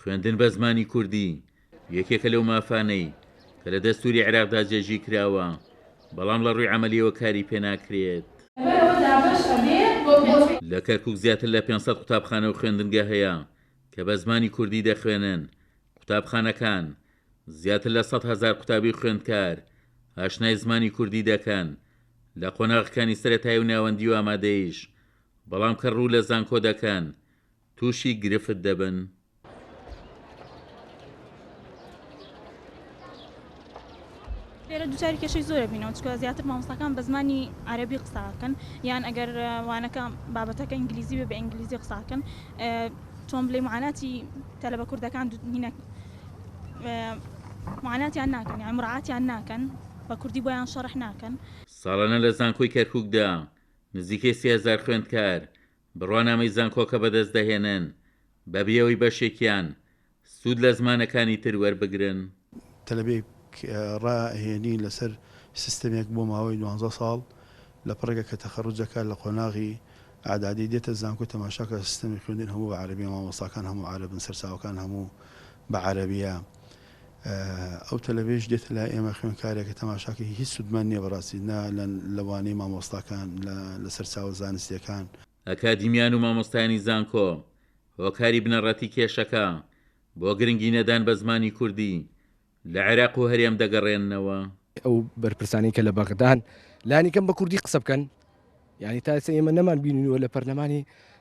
خوێندن بە زمانی کوردی یەکێکە لەو مافانەی کە لە دەستوری عێراقدا جێژی کراوە بەڵام لە ڕووی عەمەلیەوە کاری پێناکرێت. لە کەرکووک زیاتر لە 500 قوتابخانە و خوێندنگە هەیە کە بە زمانی کوردی دەخوێنن. قوتابخانەکان زیاتر لە 100,000 قوتابی خوێندکار ئاشنای زمانی کوردی دەکەن لە قۆناغەکانی سەرەتایی و ناوەندی و ئامادەیش، بەڵام کە ڕوو لە زانکۆ دەکەن تووشی گرفت دەبن. لێرە دووچاری کێشەی زۆرە بینەوە چکە زیاتر مامۆستاکان بە زمانی عەرەبی قساکەن یان ئەگەر وانەکە بابەتەکە ئینگلیزی بێ بە ئینگلیزی قساکەن. تۆم بڵێ معاناتی تەلەبە کوردەکان هینە معاناتیان ناکەن یان مڕعاتیان ناکەن بە کوردی بۆیان شەڕح ناکەن. ساڵانە لە زانکۆی کەرکووکدا نزیکەی 30,000 خوێندکار بڕوانامەی زانکۆکە بەدەست دەهێنن بەبێەوەی بەشێکیان سوود لە زمانەکانی تر وەربگرن. تەلەبێک ڕاهێنی لەسەر سیستەمێک بۆ ماوەی 12 ساڵ لە پڕێگە کە تەخەڕوجەکە لە قۆناغی ئاعدادی دێتە زانکۆ تەماشاکە سیستەمی خوێندن هەموو بە عەرەبی، مامۆستاکان هەموو عەرەبن، سەرچاوەکان هەموو بە عەرەبیە. ئەو تەلەڤێژ دێتە لای ئێمە خوێندکارێکە تەماشاکە هیچ سوودمان نییە بەڕاستی نا لەوانەی مامۆستاکان لە سەرچاوە زانستیەکان. ئەکادیمیان و مامۆستایانی زانکۆ هۆکاری بنەڕەتی کێشەکە بۆ گرنگی نەدان بە زمانی کوردی لە عێراق و هەرێم دەگەڕێننەوە. ئەو بەرپرسانی کە لە بەغدان لانی کەم بە کوردی قسە بکەن، یعنی تا ئێمە نەمان بینیوە لە پەرلەمانی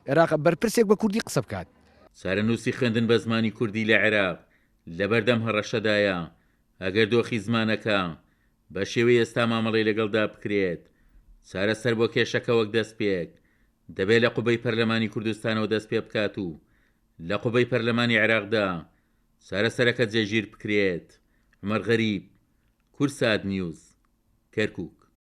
عێراق بەرپرسێک بە کوردی قسە بکات. چارەنووسی خوێندن بە زمانی کوردی لە عێراق لەبەردەم هەڕەشەدایە ئەگەر دۆخی زمانەکە بە شێوەی ئێستا مامەڵەی لەگەڵدا بکرێت چارەسەر بۆ کێشەکە وەک دەستپێک دەبێت لە قوبەی پەرلەمانی کوردستانەوە دەست پێ بکات و لە قوبەی پەرلەمانی عێراقدا چارەسەرەکە جێگیر بکرێت. عومەر غەریب، کوردسات نیوز، کەرکووک.